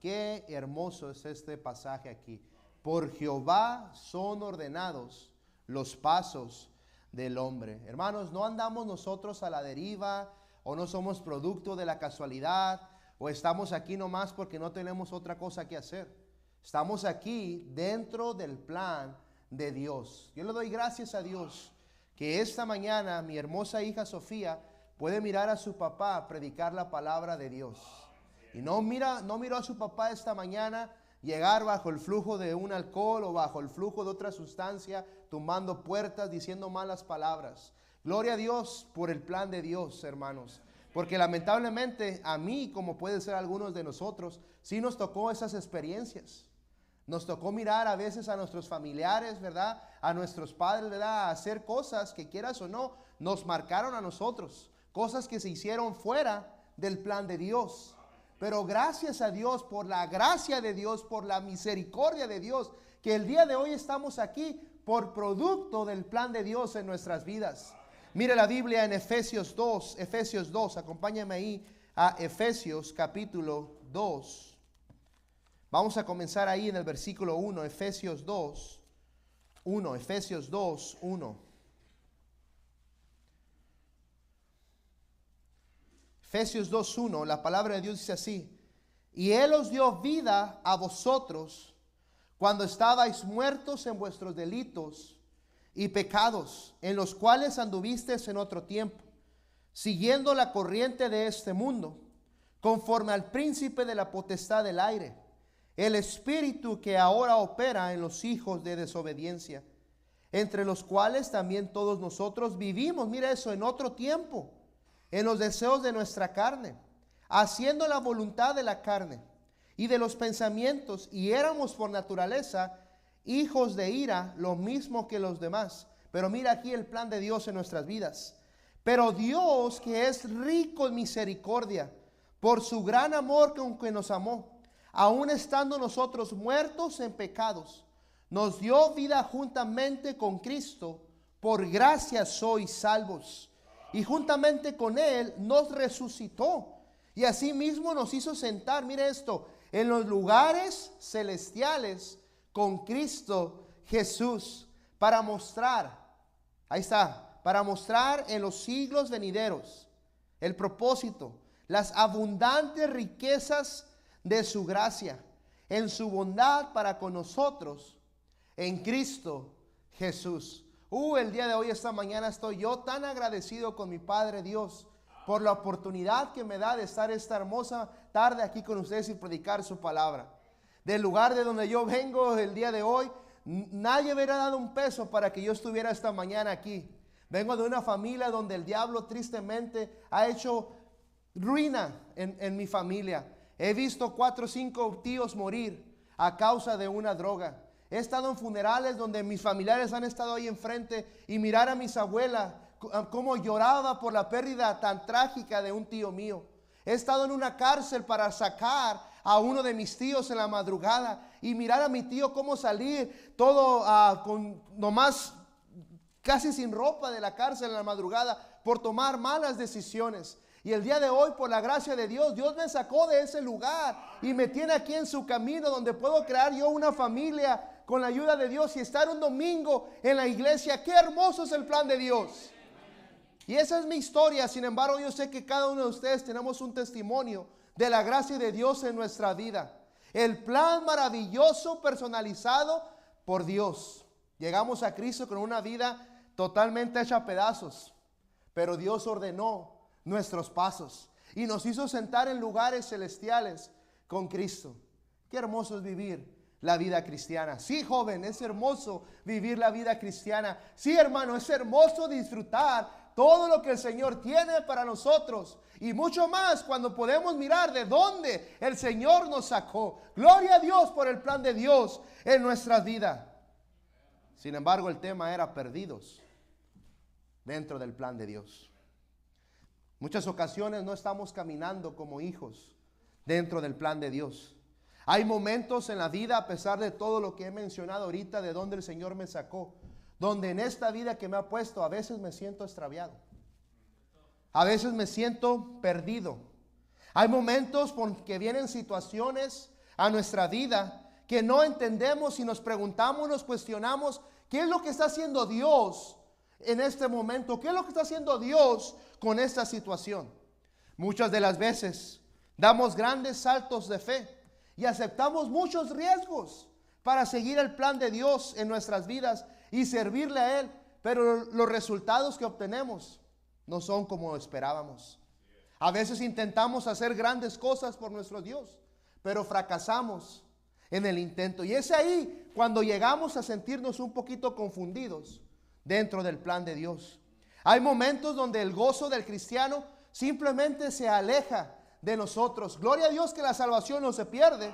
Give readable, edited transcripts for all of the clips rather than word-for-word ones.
qué hermoso es este pasaje aquí. Por Jehová son ordenados los pasos del hombre. Hermanos, no andamos nosotros a la deriva, o no somos producto de la casualidad, o estamos aquí nomás porque no tenemos otra cosa que hacer. Estamos aquí dentro del plan de Dios. Yo le doy gracias a Dios que esta mañana mi hermosa hija Sofía puede mirar a su papá predicar la palabra de Dios. Y no miró a su papá esta mañana llegar bajo el flujo de un alcohol o bajo el flujo de otra sustancia, tumbando puertas, diciendo malas palabras. Gloria a Dios por el plan de Dios, hermanos. Porque lamentablemente a mí, como puede ser algunos de nosotros, sí nos tocó esas experiencias. Nos tocó mirar a veces a nuestros familiares, ¿verdad? A nuestros padres, ¿verdad? A hacer cosas que, quieras o no, nos marcaron a nosotros. Cosas que se hicieron fuera del plan de Dios. Pero gracias a Dios, por la gracia de Dios, por la misericordia de Dios, que el día de hoy estamos aquí por producto del plan de Dios en nuestras vidas. Mire la Biblia en Efesios 2, acompáñame ahí a Efesios capítulo 2. Vamos a comenzar ahí en el versículo 1, Efesios 2, 1. Efesios 2, 1. Efesios 2, 1, la palabra de Dios dice así: y Él os dio vida a vosotros cuando estabais muertos en vuestros delitos y pecados, en los cuales anduvisteis en otro tiempo, siguiendo la corriente de este mundo, conforme al príncipe de la potestad del aire, el espíritu que ahora opera en los hijos de desobediencia, entre los cuales también todos nosotros vivimos, mira eso, en otro tiempo, en los deseos de nuestra carne, haciendo la voluntad de la carne y de los pensamientos, y éramos por naturaleza hijos de ira, lo mismo que los demás. Pero mira aquí el plan de Dios en nuestras vidas. Pero Dios, que es rico en misericordia, por su gran amor con que nos amó, aun estando nosotros muertos en pecados, nos dio vida juntamente con Cristo. Por gracia sois salvos, y juntamente con Él nos resucitó, y asimismo nos hizo sentar, mire esto, en los lugares celestiales con Cristo Jesús, para mostrar, ahí está, para mostrar en los siglos venideros el propósito, las abundantes riquezas de su gracia, en su bondad para con nosotros en Cristo Jesús. El día de hoy, esta mañana, estoy yo tan agradecido con mi Padre Dios por la oportunidad que me da de estar esta hermosa tarde aquí con ustedes y predicar su palabra. Del lugar de donde yo vengo el día de hoy, nadie me hubiera dado un peso para que yo estuviera esta mañana aquí. Vengo de una familia donde el diablo tristemente ha hecho ruina en mi familia. He visto 4 o 5 tíos morir a causa de una droga. He estado en funerales donde mis familiares han estado ahí enfrente y mirar a mis abuelas cómo lloraba por la pérdida tan trágica de un tío mío. He estado en una cárcel para sacar a uno de mis tíos en la madrugada y mirar a mi tío cómo salir todo con nomás casi sin ropa de la cárcel en la madrugada por tomar malas decisiones. Y el día de hoy, por la gracia de Dios, Dios me sacó de ese lugar y me tiene aquí en su camino donde puedo crear yo una familia con la ayuda de Dios y estar un domingo en la iglesia. Qué hermoso es el plan de Dios. Y esa es mi historia. Sin embargo, yo sé que cada uno de ustedes tenemos un testimonio de la gracia de Dios en nuestra vida. El plan maravilloso personalizado por Dios. Llegamos a Cristo con una vida totalmente hecha a pedazos, pero Dios ordenó nuestros pasos y nos hizo sentar en lugares celestiales con Cristo. Qué hermoso es vivir la vida cristiana. Sí, joven, es hermoso vivir la vida cristiana. Sí, hermano, es hermoso disfrutar todo lo que el Señor tiene para nosotros y mucho más cuando podemos mirar de dónde el Señor nos sacó. Gloria a Dios por el plan de Dios en nuestras vidas. Sin embargo, el tema era perdidos dentro del plan de Dios. Muchas ocasiones no estamos caminando como hijos dentro del plan de Dios. Hay momentos en la vida, a pesar de todo lo que he mencionado ahorita, de donde el Señor me sacó, donde en esta vida que me ha puesto, a veces me siento extraviado. A veces me siento perdido. Hay momentos porque vienen situaciones, a nuestra vida que no entendemos y nos preguntamos, nos cuestionamos, ¿qué es lo que está haciendo Dios en este momento? ¿Qué es lo que está haciendo Dios con esta situación? Muchas de las veces damos grandes saltos de fe y aceptamos muchos riesgos para seguir el plan de Dios en nuestras vidas y servirle a Él, pero los resultados que obtenemos no son como esperábamos. A veces intentamos hacer grandes cosas por nuestro Dios, pero fracasamos en el intento. Y es ahí cuando llegamos a sentirnos un poquito confundidos dentro del plan de Dios. Hay momentos donde el gozo del cristiano simplemente se aleja de nosotros. Gloria a Dios que la salvación no se pierde,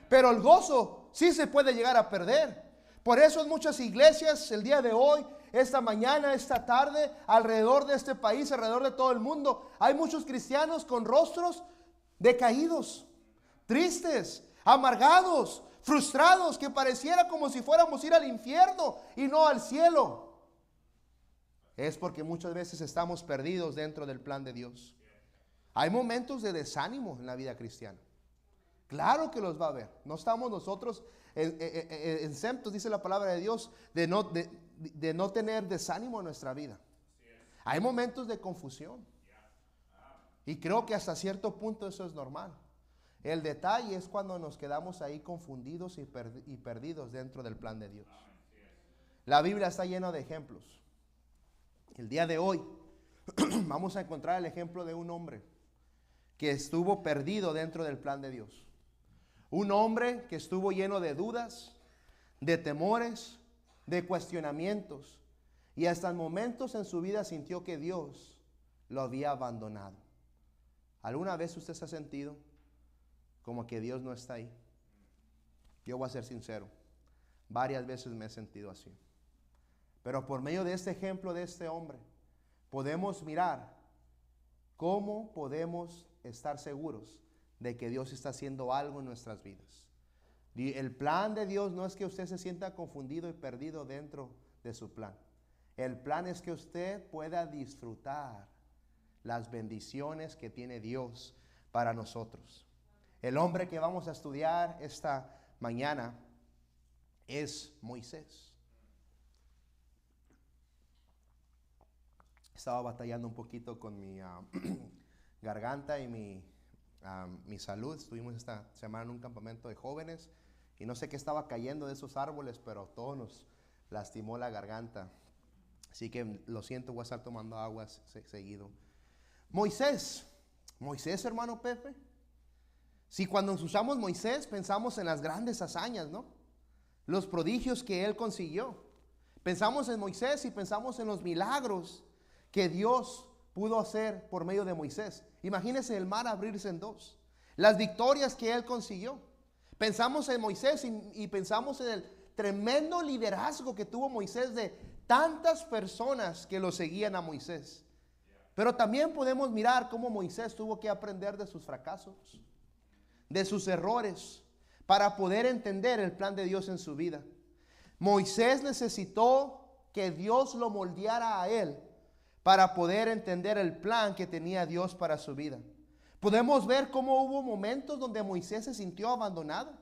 pero el gozo sí se puede llegar a perder. Por eso en muchas iglesias el día de hoy, esta mañana, esta tarde, alrededor de este país, alrededor de todo el mundo, hay muchos cristianos con rostros decaídos, tristes, amargados, frustrados, que pareciera como si fuéramos a ir al infierno y no al cielo. Es porque muchas veces estamos perdidos dentro del plan de Dios. Hay momentos de desánimo en la vida cristiana. Claro que los va a haber. No estamos nosotros exentos, dice la palabra de Dios, de no tener desánimo en nuestra vida. Hay momentos de confusión. Y creo que hasta cierto punto eso es normal. El detalle es cuando nos quedamos ahí confundidos y perdidos dentro del plan de Dios. La Biblia está llena de ejemplos. El día de hoy vamos a encontrar el ejemplo de un hombre que estuvo perdido dentro del plan de Dios. Un hombre que estuvo lleno de dudas, de temores, de cuestionamientos, y hasta en momentos en su vida sintió que Dios lo había abandonado. ¿Alguna vez usted se ha sentido como que Dios no está ahí? Yo voy a ser sincero, varias veces me he sentido así. Pero por medio de este ejemplo de este hombre, podemos mirar cómo podemos estar seguros de que Dios está haciendo algo en nuestras vidas. El plan de Dios no es que usted se sienta confundido y perdido dentro de su plan. El plan es que usted pueda disfrutar las bendiciones que tiene Dios para nosotros. El hombre que vamos a estudiar esta mañana es Moisés. Estaba batallando un poquito con mi garganta y mi salud. Estuvimos esta semana en un campamento de jóvenes y no sé qué estaba cayendo de esos árboles, pero todo nos lastimó la garganta. Así que lo siento, voy a estar tomando agua seguido. Moisés, hermano Pepe. Si cuando usamos Moisés pensamos en las grandes hazañas, ¿no? Los prodigios que él consiguió. Pensamos en Moisés y pensamos en los milagros que Dios pudo hacer por medio de Moisés. Imagínense el mar abrirse en dos. Las victorias que él consiguió. Pensamos en Moisés y pensamos en el tremendo liderazgo que tuvo Moisés de tantas personas que lo seguían a Moisés. Pero también podemos mirar cómo Moisés tuvo que aprender de sus fracasos, de sus errores, para poder entender el plan de Dios en su vida. Moisés necesitó que Dios lo moldeara a él para poder entender el plan que tenía Dios para su vida. Podemos ver cómo hubo momentos donde Moisés se sintió abandonado,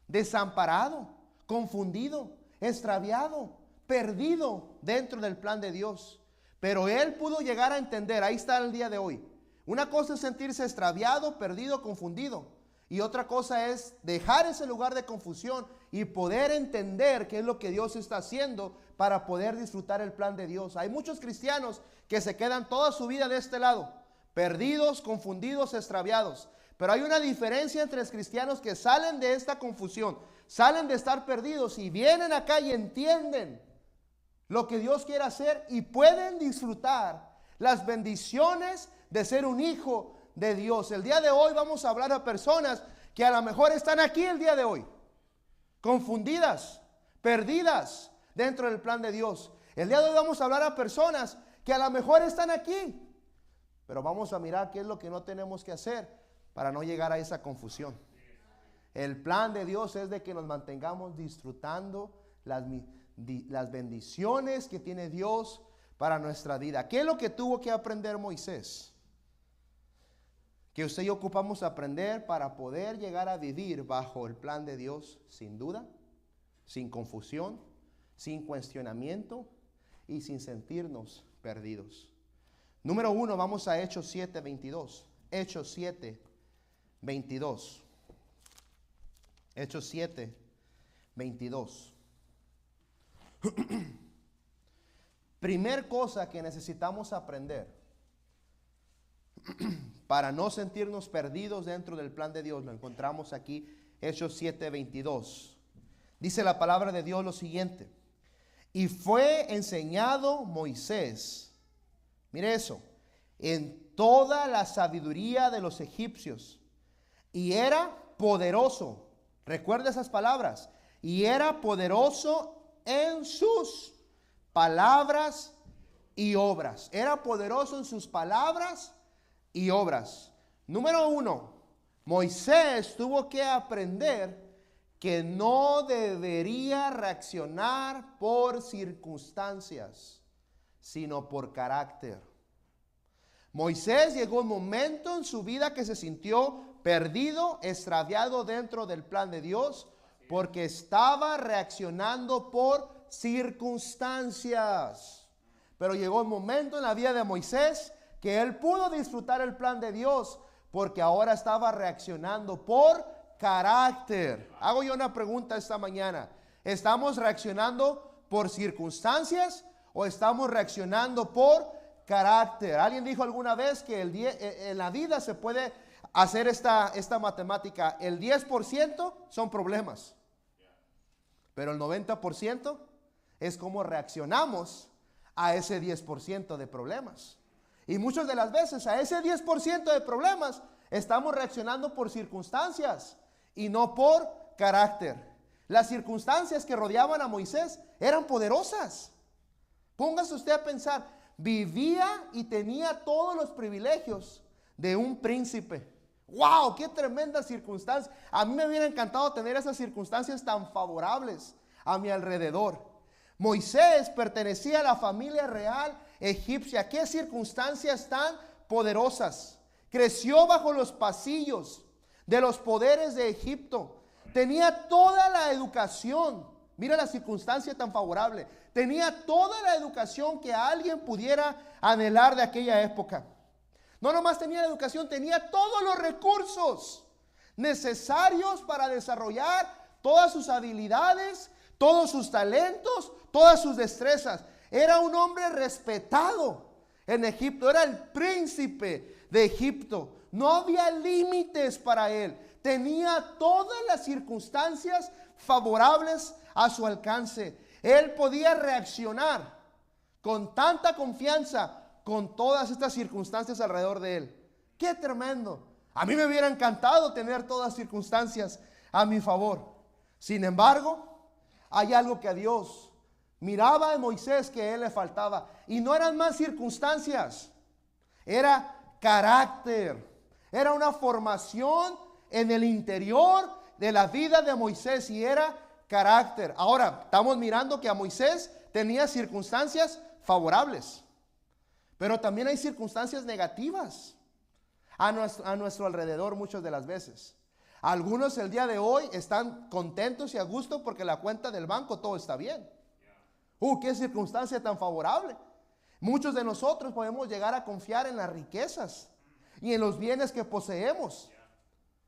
desamparado, confundido, extraviado, perdido dentro del plan de Dios. Pero él pudo llegar a entender, ahí está el día de hoy. Una cosa es sentirse extraviado, perdido, confundido. Y otra cosa es dejar ese lugar de confusión y poder entender qué es lo que Dios está haciendo para poder disfrutar el plan de Dios. Hay muchos cristianos que se quedan toda su vida de este lado, perdidos, confundidos, extraviados. Pero hay una diferencia entre los cristianos que salen de esta confusión, salen de estar perdidos y vienen acá y entienden lo que Dios quiere hacer y pueden disfrutar las bendiciones de ser un hijo de Dios. El día de hoy vamos a hablar a personas que a lo mejor están aquí el día de hoy, confundidas, perdidas dentro del plan de Dios. El día de hoy vamos a hablar a personas que a lo mejor están aquí, pero vamos a mirar qué es lo que no tenemos que hacer para no llegar a esa confusión. El plan de Dios es de que nos mantengamos disfrutando las bendiciones que tiene Dios para nuestra vida. ¿Qué es lo que tuvo que aprender Moisés? que usted y yo ocupamos aprender para poder llegar a vivir bajo el plan de Dios sin duda, sin confusión, sin cuestionamiento y sin sentirnos perdidos. Número 1, vamos a Hechos 7:22. Hechos 7:22. Hechos 7:22. Primer cosa que necesitamos aprender para no sentirnos perdidos dentro del plan de Dios, lo encontramos aquí, Hechos 7:22. Dice la palabra de Dios lo siguiente: y fue enseñado Moisés, mire eso, en toda la sabiduría de los egipcios, y era poderoso, recuerda esas palabras, y era poderoso en sus palabras y obras. Era poderoso en sus palabras y obras. Número 1, Moisés tuvo que aprender que no debería reaccionar por circunstancias, sino por carácter. Moisés llegó un momento en su vida que se sintió perdido, extraviado dentro del plan de Dios, porque estaba reaccionando por circunstancias. Pero llegó un momento en la vida de Moisés que él pudo disfrutar el plan de Dios, porque ahora estaba reaccionando por carácter. Hago yo una pregunta esta mañana: ¿estamos reaccionando por circunstancias o estamos reaccionando por carácter? Alguien dijo alguna vez que en la vida se puede hacer esta matemática: el 10% son problemas, pero el 90% es cómo reaccionamos a ese 10% de problemas. Y muchas de las veces a ese 10% de problemas estamos reaccionando por circunstancias y no por carácter. Las circunstancias que rodeaban a Moisés eran poderosas. Póngase usted a pensar, vivía y tenía todos los privilegios de un príncipe. ¡Wow! ¡Qué tremenda circunstancia! A mí me hubiera encantado tener esas circunstancias tan favorables a mi alrededor. Moisés pertenecía a la familia real egipcia. ¡Qué circunstancias tan poderosas! Creció bajo los pasillos de los poderes de Egipto. Tenía toda la educación. Mira la circunstancia tan favorable. Tenía toda la educación que alguien pudiera anhelar de aquella época. No nomás tenía la educación, tenía todos los recursos necesarios para desarrollar todas sus habilidades, todos sus talentos, todas sus destrezas. Era un hombre respetado en Egipto, era el príncipe de Egipto. No había límites para él. Tenía todas las circunstancias favorables a su alcance. Él podía reaccionar con tanta confianza con todas estas circunstancias alrededor de él. ¡Qué tremendo! A mí me hubiera encantado tener todas las circunstancias a mi favor. Sin embargo, hay algo que a Dios miraba en Moisés que a él le faltaba. Y no eran más circunstancias. Era carácter. Era una formación en el interior de la vida de Moisés y era carácter. Ahora, estamos mirando que a Moisés tenía circunstancias favorables, pero también hay circunstancias negativas a nuestro alrededor muchas de las veces. Algunos el día de hoy están contentos y a gusto porque la cuenta del banco todo está bien. ¡Qué circunstancia tan favorable! Muchos de nosotros podemos llegar a confiar en las riquezas y en los bienes que poseemos.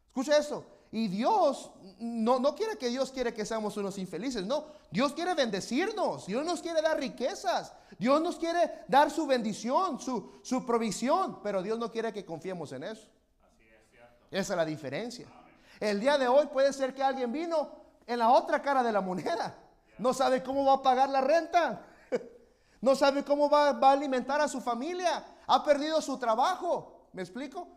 Escucha eso. Y Dios no quiere que seamos unos infelices. No, Dios quiere bendecirnos. Dios nos quiere dar riquezas. Dios nos quiere dar su bendición, su provisión. Pero Dios no quiere que confiemos en eso. Así es, cierto. Esa es la diferencia. El día de hoy puede ser que alguien vino en la otra cara de la moneda. No sabe cómo va a pagar la renta. No sabe cómo va a alimentar a su familia. Ha perdido su trabajo. ¿Me explico?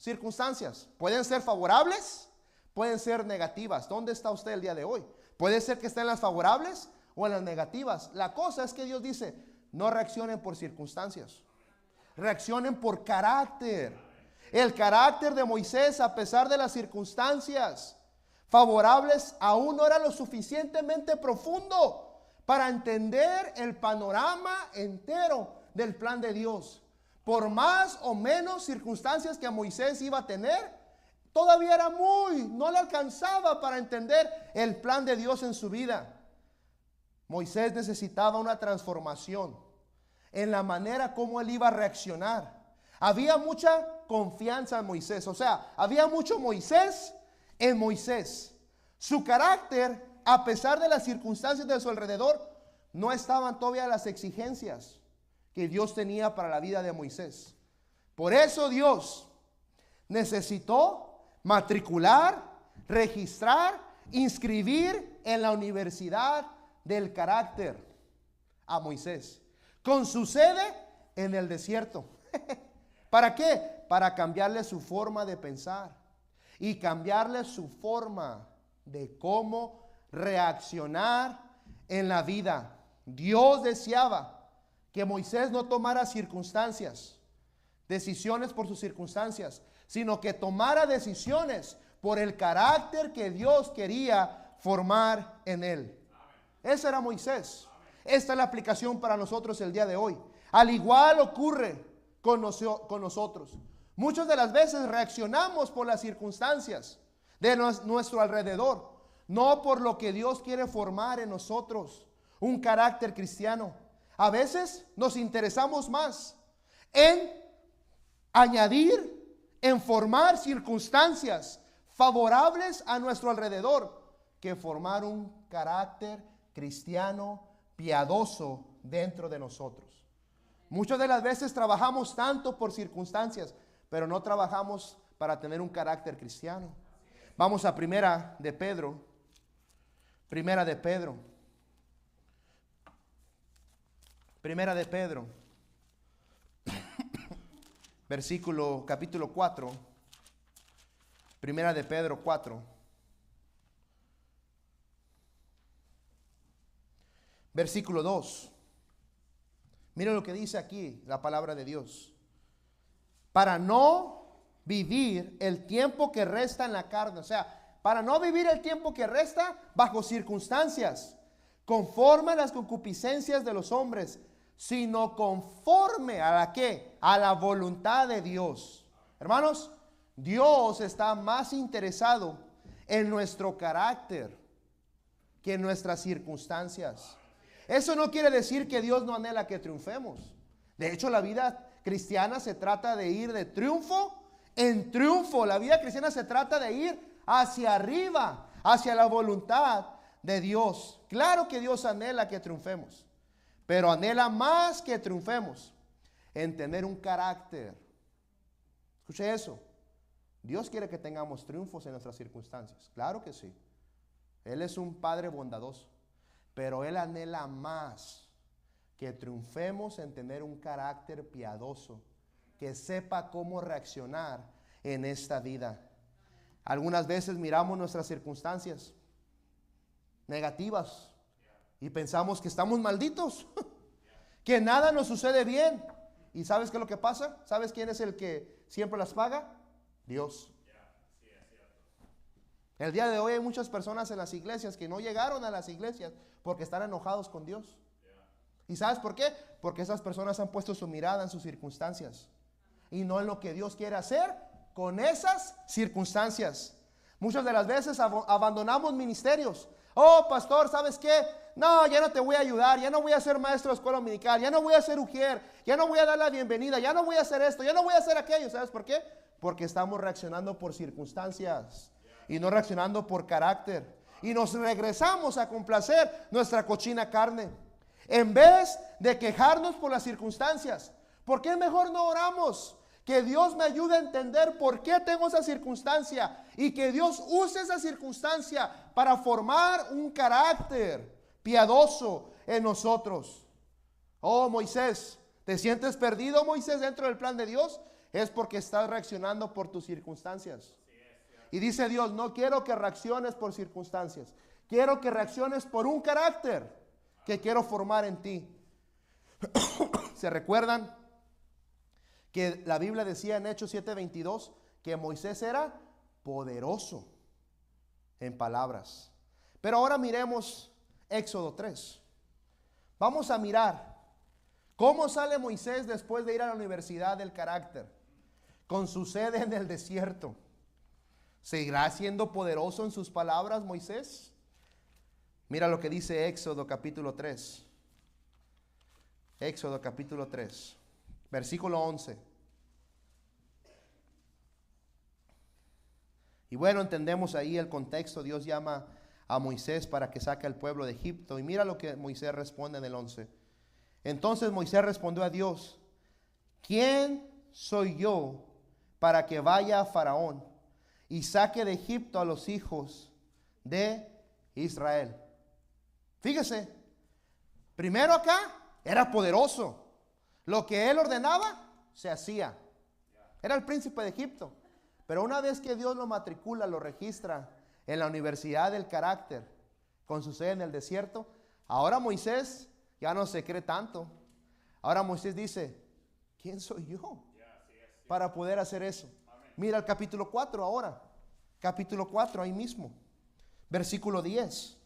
Circunstancias pueden ser favorables, pueden ser negativas. ¿Dónde está usted el día de hoy? Puede ser que esté en las favorables o en las negativas. La cosa es que Dios dice: no reaccionen por circunstancias, reaccionen por carácter. El carácter de Moisés, a pesar de las circunstancias favorables, aún no era lo suficientemente profundo para entender el panorama entero del plan de Dios. por más o menos circunstancias que Moisés iba a tener, todavía era no le alcanzaba para entender el plan de Dios en su vida. Moisés necesitaba una transformación en la manera como él iba a reaccionar. Había mucha confianza en Moisés, o sea, había mucho Moisés en Moisés. Su carácter, a pesar de las circunstancias de su alrededor, no estaban todavía las exigencias que Dios tenía para la vida de Moisés. Por eso Dios necesitó matricular, registrar, inscribir en la universidad del carácter a Moisés, con su sede en el desierto. ¿Para qué? Para cambiarle su forma de pensar y cambiarle su forma de cómo reaccionar en la vida. Dios deseaba que Moisés no tomara decisiones por sus circunstancias, sino que tomara decisiones por el carácter que Dios quería formar en él. Ese era Moisés. Esta es la aplicación para nosotros el día de hoy. Al igual ocurre con nosotros. Muchas de las veces reaccionamos por las circunstancias de nuestro alrededor, no por lo que Dios quiere formar en nosotros, un carácter cristiano. A veces nos interesamos más en añadir, en formar circunstancias favorables a nuestro alrededor, que formar un carácter cristiano piadoso dentro de nosotros. Muchas de las veces trabajamos tanto por circunstancias, pero no trabajamos para tener un carácter cristiano. Vamos a Primera de Pedro, capítulo 4, Primera de Pedro 4, versículo 2. Mira lo que dice aquí la palabra de Dios. Para no vivir el tiempo que resta en la carne, o sea, para no vivir el tiempo que resta bajo circunstancias conforme a las concupiscencias de los hombres, sino conforme a la ¿qué? A la voluntad de Dios. Hermanos, Dios está más interesado en nuestro carácter que en nuestras circunstancias. Eso no quiere decir que Dios no anhela que triunfemos. De hecho, la vida cristiana se trata de ir de triunfo en triunfo. La vida cristiana se trata de ir hacia arriba, hacia la voluntad de Dios. Claro que Dios anhela que triunfemos, pero anhela más que triunfemos en tener un carácter. Escuche eso. Dios quiere que tengamos triunfos en nuestras circunstancias. Claro que sí. Él es un Padre bondadoso. Pero Él anhela más que triunfemos en tener un carácter piadoso, que sepa cómo reaccionar en esta vida. Algunas veces miramos nuestras circunstancias negativas y pensamos que estamos malditos, que nada nos sucede bien. ¿Y sabes qué es lo que pasa? ¿Sabes quién es el que siempre las paga? Dios. El día de hoy hay muchas personas en las iglesias que no llegaron a las iglesias porque están enojados con Dios. ¿Y sabes por qué? Porque esas personas han puesto su mirada en sus circunstancias y no en lo que Dios quiere hacer con esas circunstancias. Muchas de las veces abandonamos ministerios. Oh, pastor, ¿sabes qué? No, ya no te voy a ayudar, ya no voy a ser maestro de escuela dominical, ya no voy a ser ujier, ya no voy a dar la bienvenida, ya no voy a hacer esto, ya no voy a hacer aquello. ¿Sabes por qué? Porque estamos reaccionando por circunstancias y no reaccionando por carácter. Y nos regresamos a complacer nuestra cochina carne. En vez de quejarnos por las circunstancias, ¿por qué mejor no oramos? Que Dios me ayude a entender por qué tengo esa circunstancia y que Dios use esa circunstancia para formar un carácter piadoso en nosotros. Oh, Moisés, ¿te sientes perdido, Moisés, dentro del plan de Dios? Es porque estás reaccionando por tus circunstancias. Y dice Dios, no quiero que reacciones por circunstancias. Quiero que reacciones por un carácter que quiero formar en ti. ¿Se recuerdan que la Biblia decía en Hechos 7:22 que Moisés era poderoso en palabras? Pero ahora miremos Éxodo 3. Vamos a mirar ¿Cómo sale Moisés después de ir a la universidad del carácter? Con su sede en el desierto. ¿Seguirá siendo poderoso en sus palabras Moisés? Mira lo que dice Éxodo capítulo 3. Éxodo capítulo 3, versículo 11. Y bueno, entendemos ahí el contexto. Dios llama a Moisés para que saque al pueblo de Egipto. Y mira lo que Moisés responde en el 11. Entonces Moisés respondió a Dios: ¿quién soy yo para que vaya a Faraón y saque de Egipto a los hijos de Israel? Fíjese, primero acá era poderoso. Lo que él ordenaba se hacía. Era el príncipe de Egipto. Pero una vez que Dios lo matricula, lo registra en la universidad del carácter, con su sede en el desierto, ahora Moisés ya no se cree tanto. Ahora Moisés dice: ¿quién soy yo para poder hacer eso? Mira el capítulo 4 ahora. Capítulo 4 ahí mismo. Versículo 10.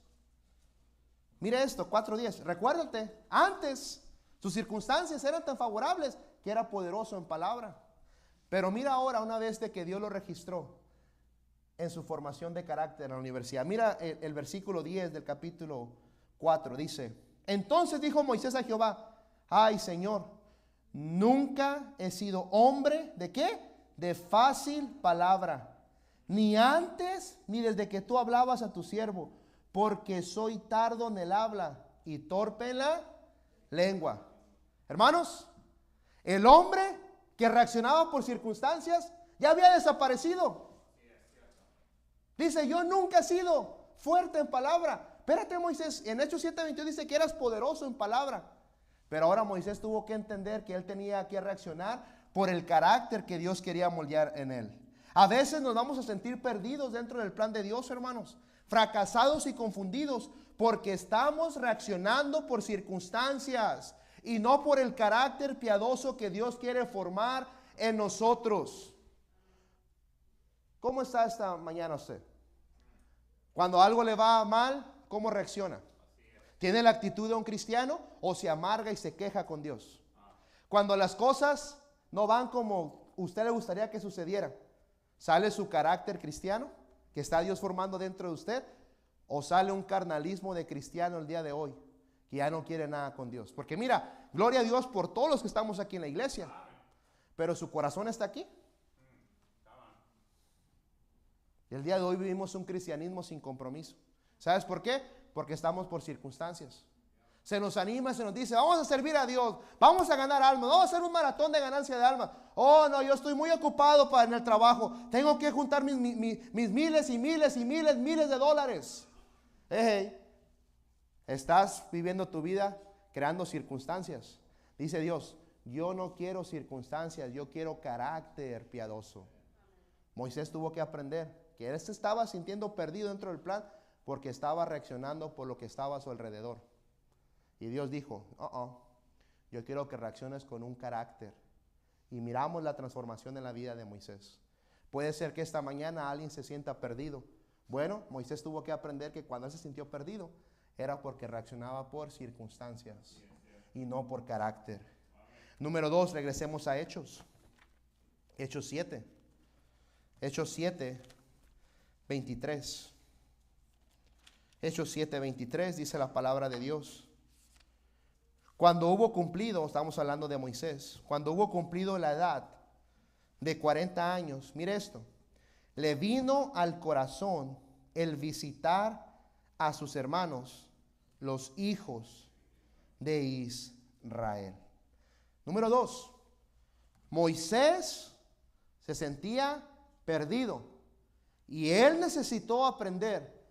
Mira esto, 4:10. Recuérdate, antes sus circunstancias eran tan favorables que era poderoso en palabra. Pero mira ahora, una vez de que Dios lo registró en su formación de carácter en la universidad. Mira el versículo 10 del capítulo 4. Dice: entonces dijo Moisés a Jehová: ay, Señor, nunca he sido hombre ¿de qué? De fácil palabra, ni antes ni desde que tú hablabas a tu siervo, porque soy tardo en el habla y torpe en la lengua. Hermanos, el hombre que reaccionaba por circunstancias ya había desaparecido. Dice: yo nunca he sido fuerte en palabra. Espérate, Moisés, en Hechos 7:22 dice que eras poderoso en palabra. Pero ahora Moisés tuvo que entender que él tenía que reaccionar por el carácter que Dios quería moldear en él. A veces nos vamos a sentir perdidos dentro del plan de Dios, hermanos, fracasados y confundidos porque estamos reaccionando por circunstancias y no por el carácter piadoso que Dios quiere formar en nosotros. ¿Cómo está esta mañana usted? Cuando algo le va mal, ¿cómo reacciona? ¿Tiene la actitud de un cristiano o se amarga y se queja con Dios? Cuando las cosas no van como usted le gustaría que sucedieran, ¿sale su carácter cristiano que está Dios formando dentro de usted? ¿O sale un carnalismo de cristiano el día de hoy que ya no quiere nada con Dios? Porque mira, gloria a Dios por todos los que estamos aquí en la iglesia, pero su corazón está aquí. Y el día de hoy vivimos un cristianismo sin compromiso. ¿Sabes por qué? Porque estamos por circunstancias. Se nos anima, se nos dice: vamos a servir a Dios, vamos a ganar almas, vamos a hacer un maratón de ganancia de almas. Oh, no, yo estoy muy ocupado en el trabajo, tengo que juntar mis miles y miles y miles de dólares. Hey, estás viviendo tu vida creando circunstancias. Dice Dios: yo no quiero circunstancias, yo quiero carácter piadoso. Moisés tuvo que aprender que él se estaba sintiendo perdido dentro del plan porque estaba reaccionando por lo que estaba a su alrededor. Y Dios dijo: yo quiero que reacciones con un carácter. Y miramos la transformación en la vida de Moisés. Puede ser que esta mañana alguien se sienta perdido. Bueno, Moisés tuvo que aprender que cuando él se sintió perdido era porque reaccionaba por circunstancias y no por carácter. Número 2, regresemos a Hechos. Hechos 7. Hechos 7, 23. Hechos 7, 23 dice la palabra de Dios: cuando hubo cumplido, estamos hablando de Moisés, cuando hubo cumplido la edad de 40 años, mire esto, le vino al corazón el visitar a sus hermanos, los hijos de Israel. Número 2, Moisés se sentía perdido y él necesitó aprender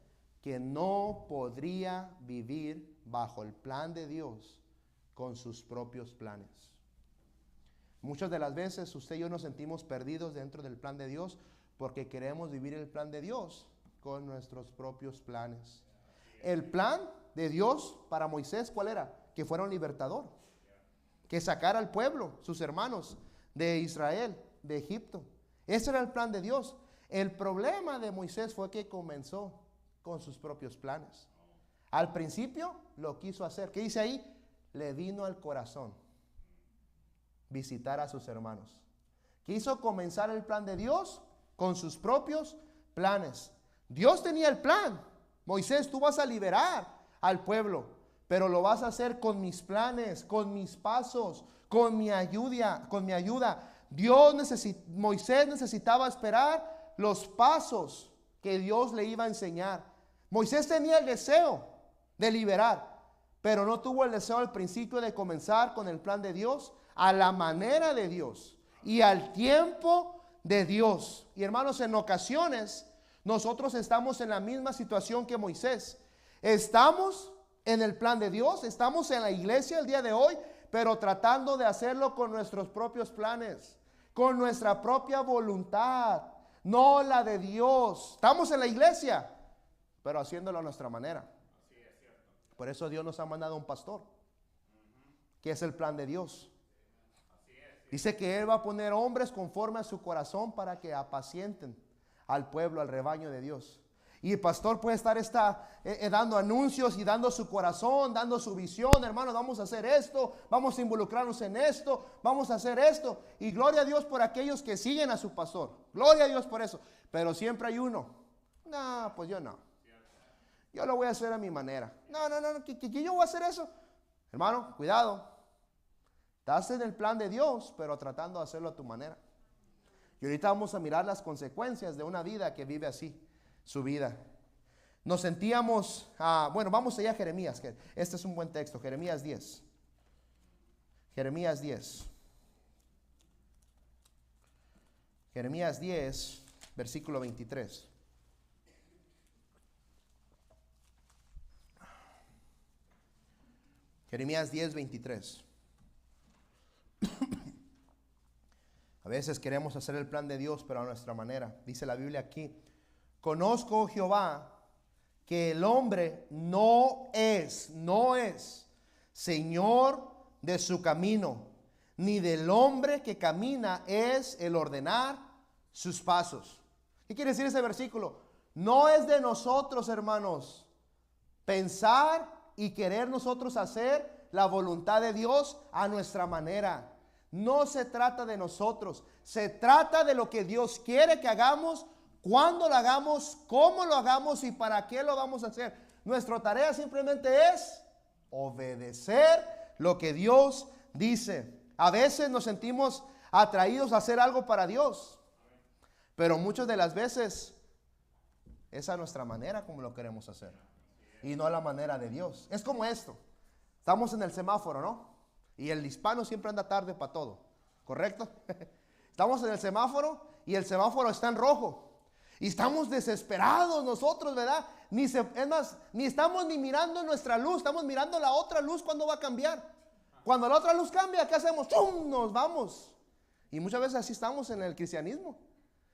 que no podría vivir bajo el plan de Dios con sus propios planes. Muchas de las veces usted y yo nos sentimos perdidos dentro del plan de Dios porque queremos vivir el plan de Dios con nuestros propios planes. El plan de Dios para Moisés, ¿cuál era? Que fuera un libertador, que sacara al pueblo, sus hermanos de Israel, de Egipto. Ese era el plan de Dios. El problema de Moisés fue que comenzó con sus propios planes. Al principio lo quiso hacer. ¿Qué dice ahí? Le vino al corazón. visitar a sus hermanos. Quiso comenzar el plan de Dios con sus propios planes. Dios tenía el plan. Moisés, tú vas a liberar al pueblo, pero lo vas a hacer con mis planes, con mis pasos, con mi ayuda, Moisés necesitaba esperar los pasos que Dios le iba a enseñar. Moisés tenía el deseo de liberar, pero no tuvo el deseo al principio de comenzar con el plan de Dios a la manera de Dios y al tiempo de Dios. Y hermanos, en ocasiones nosotros estamos en la misma situación que Moisés. Estamos en el plan de Dios, estamos en la iglesia el día de hoy, pero tratando de hacerlo con nuestros propios planes, con nuestra propia voluntad, no la de Dios. Estamos en la iglesia, pero haciéndolo a nuestra manera. Por eso Dios nos ha mandado un pastor, que es el plan de Dios. Dice que Él va a poner hombres conforme a su corazón para que apacienten al pueblo, al rebaño de Dios. Y el pastor puede estar dando anuncios y dando su corazón, dando su visión. Hermanos, vamos a hacer esto, vamos a involucrarnos en esto, vamos a hacer esto. Y gloria a Dios por aquellos que siguen a su pastor. Gloria a Dios por eso. Pero siempre hay uno. No, pues yo no. Yo lo voy a hacer a mi manera. No, que yo voy a hacer eso. Hermano, cuidado. Estás en el plan de Dios, pero tratando de hacerlo a tu manera. Y ahorita vamos a mirar las consecuencias de una vida que vive así, su vida. Nos sentíamos, vamos allá a Jeremías, que este es un buen texto, Jeremías 10. Jeremías 10. Jeremías 10, versículo 23. Jeremías 10, 23. A veces queremos hacer el plan de Dios, pero a nuestra manera. Dice la Biblia aquí: conozco, Jehová, que el hombre no es Señor de su camino, ni del hombre que camina es el ordenar sus pasos. ¿Qué quiere decir ese versículo? No es de nosotros, hermanos, pensar y querer nosotros hacer la voluntad de Dios a nuestra manera. No se trata de nosotros, se trata de lo que Dios quiere que hagamos, cuándo lo hagamos, cómo lo hagamos y para qué lo vamos a hacer. Nuestra tarea simplemente es obedecer lo que Dios dice. A veces nos sentimos atraídos a hacer algo para Dios, pero muchas de las veces es a nuestra manera como lo queremos hacer y no a la manera de Dios. Es como esto: estamos en el semáforo, ¿no? Y el hispano siempre anda tarde para todo, ¿correcto? Estamos en el semáforo y el semáforo está en rojo. Y estamos desesperados nosotros, ¿verdad? Ni estamos ni mirando nuestra luz, estamos mirando la otra luz cuando va a cambiar. Cuando la otra luz cambia, ¿qué hacemos? ¡Chum! Nos vamos. Y muchas veces así estamos en el cristianismo.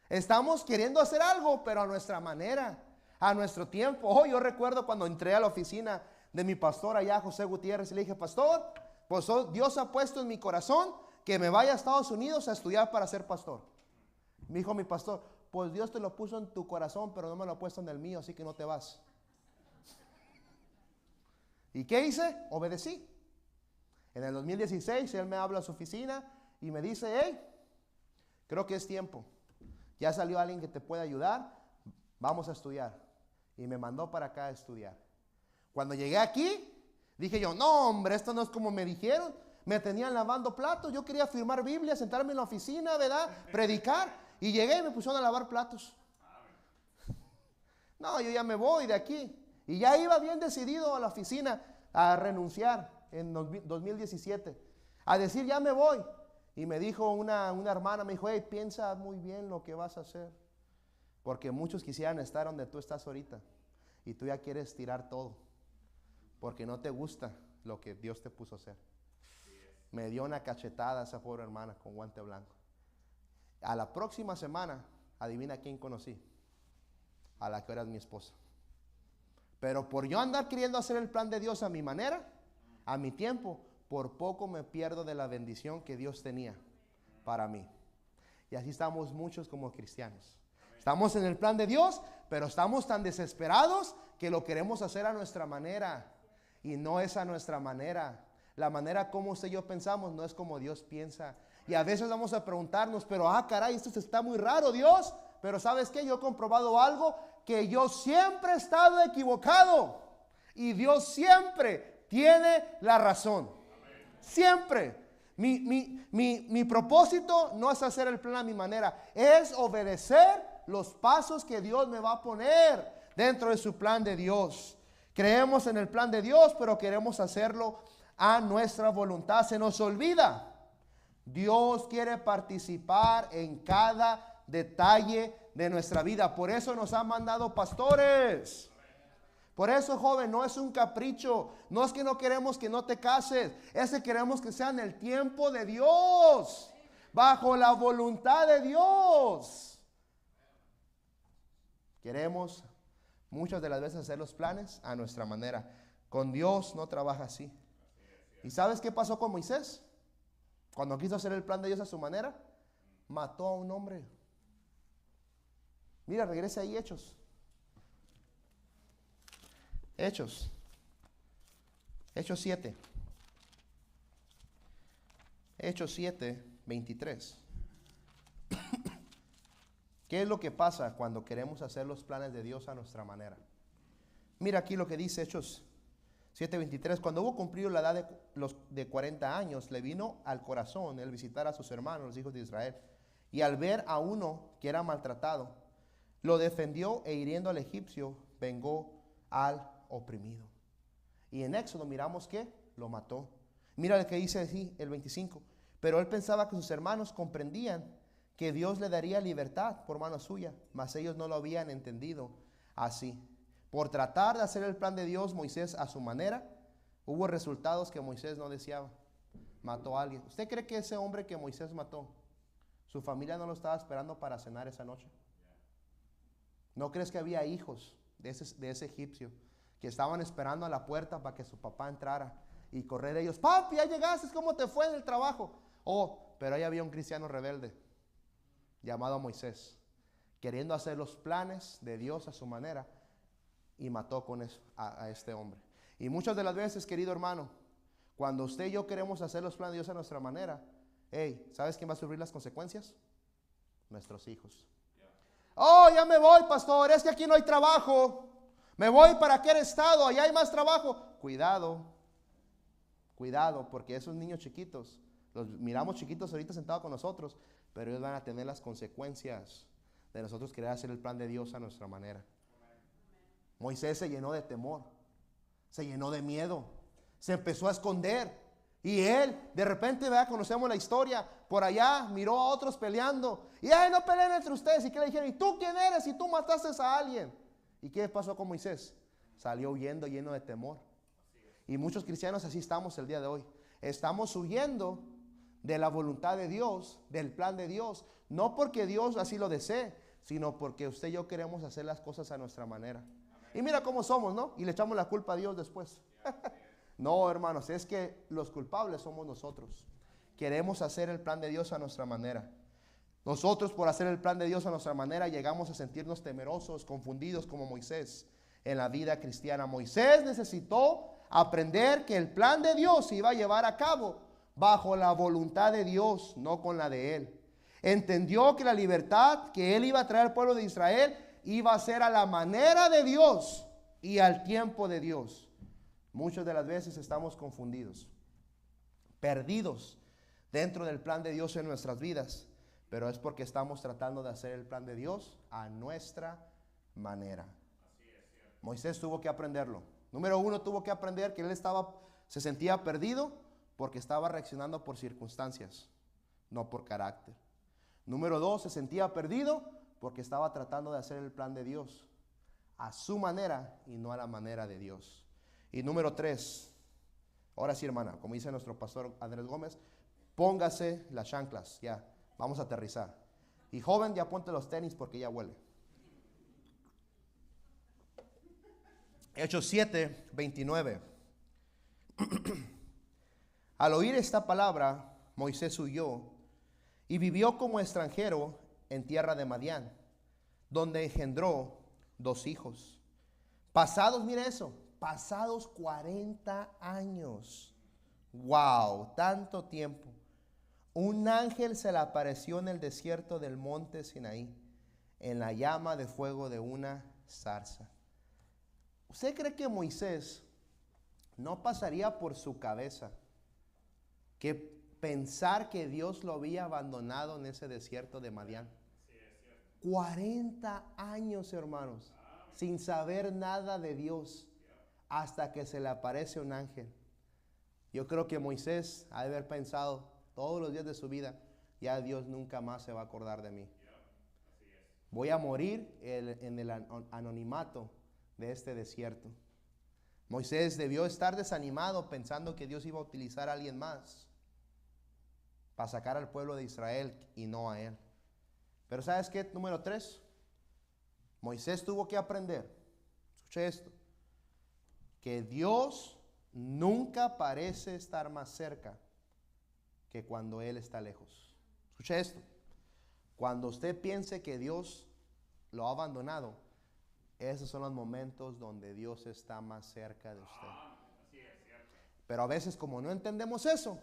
Estamos queriendo hacer algo, pero a nuestra manera, a nuestro tiempo. Yo recuerdo cuando entré a la oficina de mi pastor allá, José Gutiérrez, y le dije: pastor, pues Dios ha puesto en mi corazón que me vaya a Estados Unidos a estudiar para ser pastor. Me dijo mi pastor: pues Dios te lo puso en tu corazón, pero no me lo ha puesto en el mío, así que no te vas. ¿Y qué hice? Obedecí. En el 2016 él me habla a su oficina y me dice: hey, creo que es tiempo. Ya salió alguien que te puede ayudar, vamos a estudiar. Y me mandó para acá a estudiar. Cuando llegué aquí, dije yo: no, hombre, esto no es como me dijeron. Me tenían lavando platos, yo quería firmar Biblia, sentarme en la oficina, ¿verdad? Predicar. Y llegué y me pusieron a lavar platos. No, yo ya me voy de aquí. Y ya iba bien decidido a la oficina a renunciar en 2017. A decir: ya me voy. Y me dijo una hermana, me dijo: hey, piensa muy bien lo que vas a hacer. Porque muchos quisieran estar donde tú estás ahorita. Y tú ya quieres tirar todo. Porque no te gusta lo que Dios te puso a hacer. Me dio una cachetada esa pobre hermana con guante blanco. A la próxima semana, adivina quién conocí. A la que era mi esposa. Pero por yo andar queriendo hacer el plan de Dios a mi manera, a mi tiempo, por poco me pierdo de la bendición que Dios tenía para mí. Y así estamos muchos como cristianos. Estamos en el plan de Dios, pero estamos tan desesperados que lo queremos hacer a nuestra manera. Y no es a nuestra manera. La manera como usted y yo pensamos no es como Dios piensa. Y a veces vamos a preguntarnos, pero caray, esto está muy raro, Dios. Pero ¿sabes qué? Yo he comprobado algo, que yo siempre he estado equivocado. Y Dios siempre tiene la razón. Siempre. Mi propósito no es hacer el plan a mi manera, es obedecer los pasos que Dios me va a poner dentro de su plan de Dios. Creemos en el plan de Dios, pero queremos hacerlo a nuestra voluntad. Se nos olvida. Dios quiere participar en cada detalle de nuestra vida. Por eso nos han mandado pastores. Por eso, joven, no es un capricho. No es que no queremos que no te cases. Es que queremos que sea en el tiempo de Dios, bajo la voluntad de Dios. Queremos muchas de las veces hacer los planes a nuestra manera. Con Dios no trabaja así. ¿Y sabes qué pasó con Moisés? Cuando quiso hacer el plan de Dios a su manera, mató a un hombre. Mira, regrese ahí, Hechos. Hechos 7. Hechos 7, 23. ¿Qué es lo que pasa cuando queremos hacer los planes de Dios a nuestra manera? Mira aquí lo que dice Hechos 7:23. Cuando hubo cumplido la edad de 40 años, le vino al corazón el visitar a sus hermanos, los hijos de Israel. Y al ver a uno que era maltratado, lo defendió, e hiriendo al egipcio, vengó al oprimido. Y en Éxodo miramos que lo mató. Mira lo que dice así, el 25. Pero él pensaba que sus hermanos comprendían que Dios le daría libertad por mano suya, mas ellos no lo habían entendido así. Por tratar de hacer el plan de Dios, Moisés a su manera, hubo resultados que Moisés no deseaba. Mató a alguien. ¿Usted cree que ese hombre que Moisés mató, su familia no lo estaba esperando para cenar esa noche? ¿No crees que había hijos de ese egipcio que estaban esperando a la puerta para que su papá entrara y correr ellos? Papi, ya llegaste, ¿cómo te fue en el trabajo? Pero ahí había un cristiano rebelde llamado Moisés, queriendo hacer los planes de Dios a su manera, y mató con eso a este hombre. Y muchas de las veces, querido hermano, cuando usted y yo queremos hacer los planes de Dios a nuestra manera, ¿sabes quién va a sufrir las consecuencias? Nuestros hijos. Ya me voy, pastor, es que aquí no hay trabajo. Me voy para aquel estado, allá hay más trabajo. Cuidado, porque esos niños chiquitos, los miramos chiquitos ahorita sentados con nosotros, pero ellos van a tener las consecuencias de nosotros querer hacer el plan de Dios a nuestra manera. Moisés se llenó de temor, se llenó de miedo, se empezó a esconder. Y él, de repente, conocemos la historia, por allá miró a otros peleando. Y no peleen entre ustedes. ¿Y qué le dijeron? ¿Y tú quién eres? ¿Y tú mataste a alguien? ¿Y qué pasó con Moisés? Salió huyendo, lleno de temor. Y muchos cristianos así estamos el día de hoy. Estamos huyendo de la voluntad de Dios, del plan de Dios. No porque Dios así lo desee, sino porque usted y yo queremos hacer las cosas a nuestra manera. Y mira cómo somos, ¿no? Y le echamos la culpa a Dios después. No, hermanos, es que los culpables somos nosotros. Queremos hacer el plan de Dios a nuestra manera. Nosotros, por hacer el plan de Dios a nuestra manera, llegamos a sentirnos temerosos, confundidos como Moisés en la vida cristiana. Moisés necesitó aprender que el plan de Dios se iba a llevar a cabo bajo la voluntad de Dios, no con la de él. Entendió que la libertad que él iba a traer al pueblo de Israel iba a ser a la manera de Dios y al tiempo de Dios. Muchas de las veces estamos confundidos, perdidos dentro del plan de Dios en nuestras vidas, pero es porque estamos tratando de hacer el plan de Dios a nuestra manera. Moisés tuvo que aprenderlo. Número uno, tuvo que aprender que él se sentía perdido porque estaba reaccionando por circunstancias, no por carácter. Número dos, se sentía perdido porque estaba tratando de hacer el plan de Dios a su manera y no a la manera de Dios. Y número tres, ahora sí, hermana, como dice nuestro pastor Andrés Gómez, póngase las chanclas, ya, vamos a aterrizar. Y joven, ya ponte los tenis porque ya huele. Hechos 7, 29. Al oír esta palabra, Moisés huyó y vivió como extranjero en tierra de Madián, donde engendró 2 hijos. Pasados, mire eso, pasados 40 años. Wow, tanto tiempo. un ángel se le apareció en el desierto del monte Sinaí, en la llama de fuego de una zarza. ¿Usted cree que Moisés no pasaría por su cabeza que pensar que Dios lo había abandonado en ese desierto de Madián? 40 años, hermanos, sin saber nada de Dios, hasta que se le aparece un ángel. Yo creo que Moisés ha de haber pensado todos los días de su vida, ya Dios nunca más se va a acordar de mí. Voy a morir en el anonimato de este desierto. Moisés debió estar desanimado pensando que Dios iba a utilizar a alguien más para sacar al pueblo de Israel y no a él. Pero ¿sabes qué? Número 3, Moisés tuvo que aprender, escuche esto, que Dios nunca parece estar más cerca que cuando Él está lejos. Escuche esto, cuando usted piense que Dios lo ha abandonado, esos son los momentos donde Dios está más cerca de usted. Pero a veces, como no entendemos eso,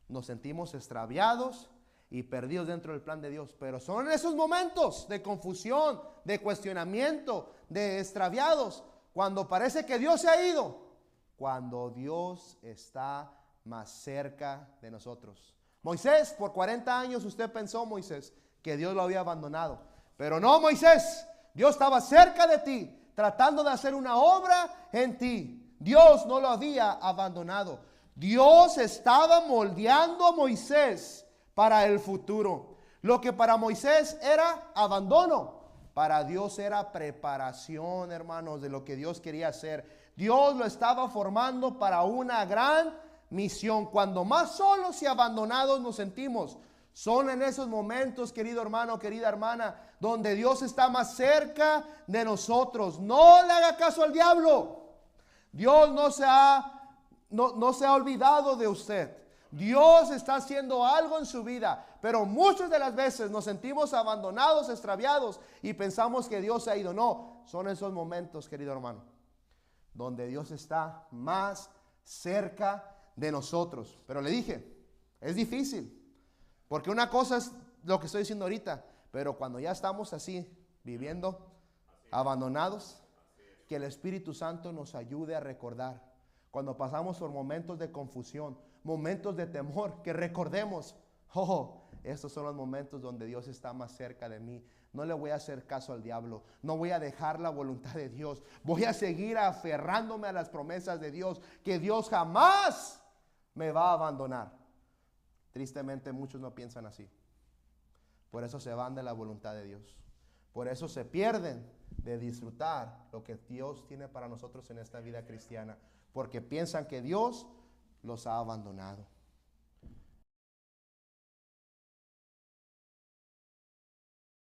nos sentimos extraviados y perdidos dentro del plan de Dios. Pero son esos momentos de confusión, de cuestionamiento, de extraviados, cuando parece que Dios se ha ido, cuando Dios está más cerca de nosotros. Moisés, por 40 años usted pensó, Moisés, que Dios lo había abandonado. Pero no, Moisés, Dios estaba cerca de ti, tratando de hacer una obra en ti. Dios no lo había abandonado. Dios estaba moldeando a Moisés para el futuro. Lo que para Moisés era abandono, para Dios era preparación, hermanos, de lo que Dios quería hacer. Dios lo estaba formando para una gran misión. Cuando más solos y abandonados nos sentimos, son en esos momentos, querido hermano, querida hermana, donde Dios está más cerca de nosotros. No le haga caso al diablo. Dios no se ha olvidado de usted. Dios está haciendo algo en su vida, pero muchas de las veces nos sentimos abandonados, extraviados y pensamos que Dios se ha ido. No, son esos momentos, querido hermano, donde Dios está más cerca de nosotros. Pero le dije, es difícil, porque una cosa es lo que estoy diciendo ahorita, pero cuando ya estamos así, viviendo abandonados, que el Espíritu Santo nos ayude a recordar. Cuando pasamos por momentos de confusión, momentos de temor, que recordemos, estos son los momentos donde Dios está más cerca de mí. No le voy a hacer caso al diablo, no voy a dejar la voluntad de Dios, voy a seguir aferrándome a las promesas de Dios, que Dios jamás me va a abandonar. Tristemente muchos no piensan así, por eso se van de la voluntad de Dios, por eso se pierden de disfrutar lo que Dios tiene para nosotros en esta vida cristiana, porque piensan que Dios los ha abandonado.